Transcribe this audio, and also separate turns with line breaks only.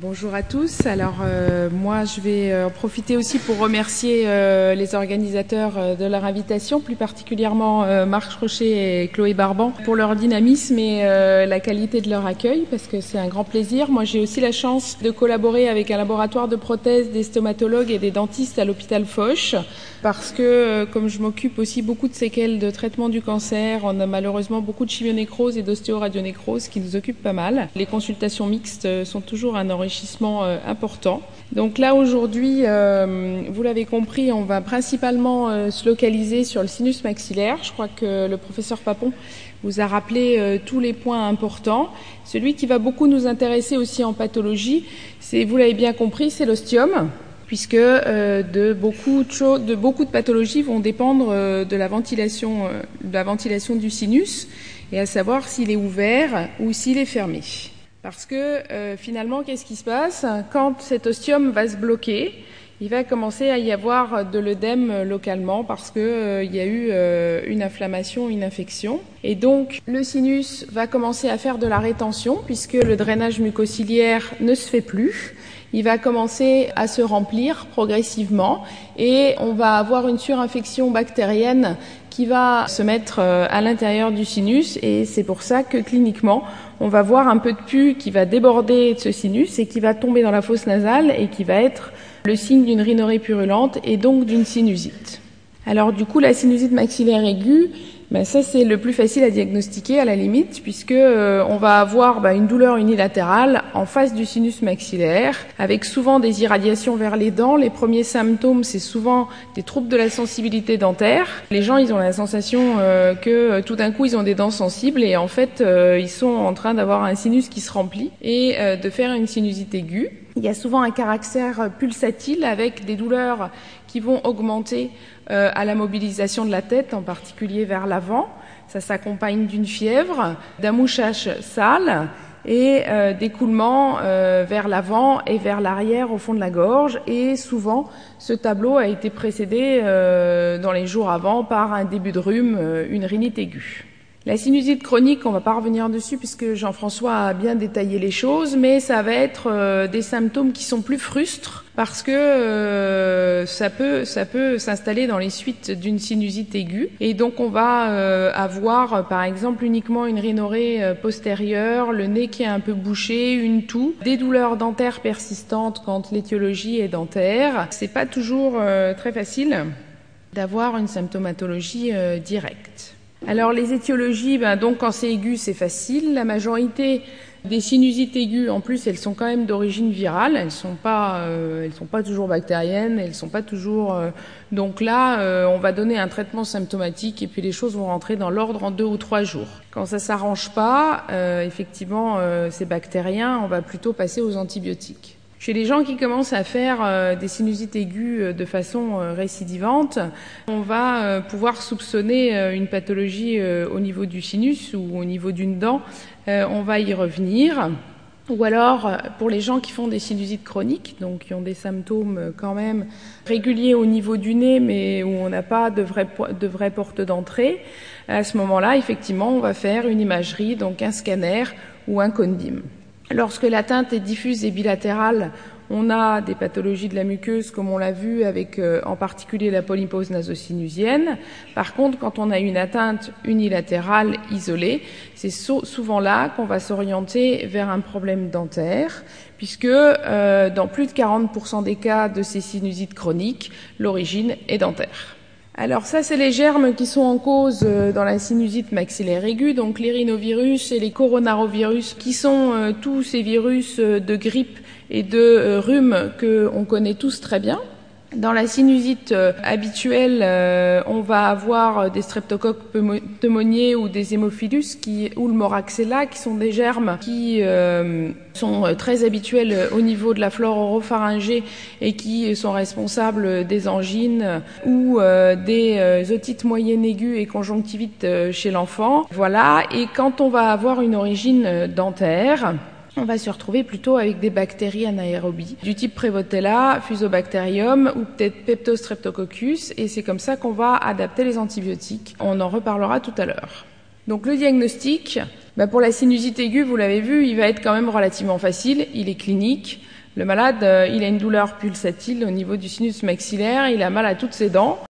Bonjour à tous. Alors moi je vais en profiter aussi pour remercier les organisateurs de leur invitation, plus particulièrement Marc Rochet et Chloé Barban pour leur dynamisme et la qualité de leur accueil parce que c'est un grand plaisir. Moi j'ai aussi la chance de collaborer avec un laboratoire de prothèses, des stomatologues et des dentistes à l'hôpital Foch parce que comme je m'occupe aussi beaucoup de séquelles de traitement du cancer, on a malheureusement beaucoup de chimionécrose et d'ostéoradionécrose qui nous occupent pas mal. Les consultations mixtes sont toujours un enrichissement important. Donc là aujourd'hui, vous l'avez compris, on va principalement se localiser sur le sinus maxillaire. Je crois que le professeur Papon vous a rappelé tous les points importants. Celui qui va beaucoup nous intéresser aussi en pathologie, c'est, vous l'avez bien compris, c'est l'ostium, puisque beaucoup de pathologies vont dépendre de la ventilation du sinus, et à savoir s'il est ouvert ou s'il est fermé. Parce que finalement, qu'est-ce qui se passe? Quand cet ostium va se bloquer, il va commencer à y avoir de l'œdème localement parce qu'il y a eu une inflammation, une infection. Et donc, le sinus va commencer à faire de la rétention puisque le drainage mucociliaire ne se fait plus. Il va commencer à se remplir progressivement et on va avoir une surinfection bactérienne qui va se mettre à l'intérieur du sinus et c'est pour ça que cliniquement, on va voir un peu de pus qui va déborder de ce sinus et qui va tomber dans la fosse nasale et qui va être le signe d'une rhinorrhée purulente et donc d'une sinusite. Alors du coup, la sinusite maxillaire aiguë, ça c'est le plus facile à diagnostiquer à la limite puisque on va avoir une douleur unilatérale en face du sinus maxillaire avec souvent des irradiations vers les dents. Les premiers symptômes, c'est souvent des troubles de la sensibilité dentaire. Les gens, ils ont la sensation que tout d'un coup, ils ont des dents sensibles et en fait, ils sont en train d'avoir un sinus qui se remplit et de faire une sinusite aiguë. Il y a souvent un caractère pulsatile avec des douleurs qui vont augmenter à la mobilisation de la tête, en particulier vers l'avant. Ça s'accompagne d'une fièvre, d'un mouchage sale et d'écoulements vers l'avant et vers l'arrière au fond de la gorge. Et souvent, ce tableau a été précédé dans les jours avant par un début de rhume, une rhinite aiguë. La sinusite chronique, on ne va pas revenir dessus puisque Jean-François a bien détaillé les choses, mais ça va être des symptômes qui sont plus frustres parce que ça peut s'installer dans les suites d'une sinusite aiguë. Et donc on va avoir par exemple uniquement une rhinorrhée postérieure, le nez qui est un peu bouché, une toux, des douleurs dentaires persistantes quand l'étiologie est dentaire. C'est pas toujours très facile d'avoir une symptomatologie directe. Alors les étiologies, donc quand c'est aigu, c'est facile. La majorité des sinusites aiguës, en plus, elles sont quand même d'origine virale. Elles sont pas toujours bactériennes. Elles sont pas toujours. Donc là, on va donner un traitement symptomatique et puis les choses vont rentrer dans l'ordre en 2 ou 3 jours. Quand ça s'arrange pas, effectivement, c'est bactérien. On va plutôt passer aux antibiotiques. Chez les gens qui commencent à faire des sinusites aiguës de façon récidivante, on va pouvoir soupçonner une pathologie au niveau du sinus ou au niveau d'une dent. On va y revenir. Ou alors, pour les gens qui font des sinusites chroniques, donc qui ont des symptômes quand même réguliers au niveau du nez, mais où on n'a pas de vraie porte d'entrée, à ce moment-là, effectivement, on va faire une imagerie, donc un scanner ou un Condim. Lorsque l'atteinte est diffuse et bilatérale, on a des pathologies de la muqueuse, comme on l'a vu avec en particulier la polypose nasosinusienne. Par contre, quand on a une atteinte unilatérale isolée, c'est souvent là qu'on va s'orienter vers un problème dentaire, puisque dans plus de 40% des cas de ces sinusites chroniques, l'origine est dentaire. Alors ça, c'est les germes qui sont en cause dans la sinusite maxillaire aiguë, donc les rhinovirus et les coronavirus, qui sont tous ces virus de grippe et de rhume qu'on connaît tous très bien. Dans la sinusite habituelle, on va avoir des streptocoques pneumoniae ou des hémophilus ou le moraxella, qui sont des germes qui sont très habituels au niveau de la flore oropharyngée et qui sont responsables des angines ou des otites moyennes aiguës et conjonctivites chez l'enfant. Voilà. Et quand on va avoir une origine dentaire, on va se retrouver plutôt avec des bactéries anaérobies du type Prevotella, Fusobacterium ou peut-être Peptostreptococcus, et c'est comme ça qu'on va adapter les antibiotiques. On en reparlera tout à l'heure. Donc le diagnostic, Pour la sinusite aiguë, vous l'avez vu, il va être quand même relativement facile. Il est clinique. Le malade, il a une douleur pulsatile au niveau du sinus maxillaire. Il a mal à toutes ses dents.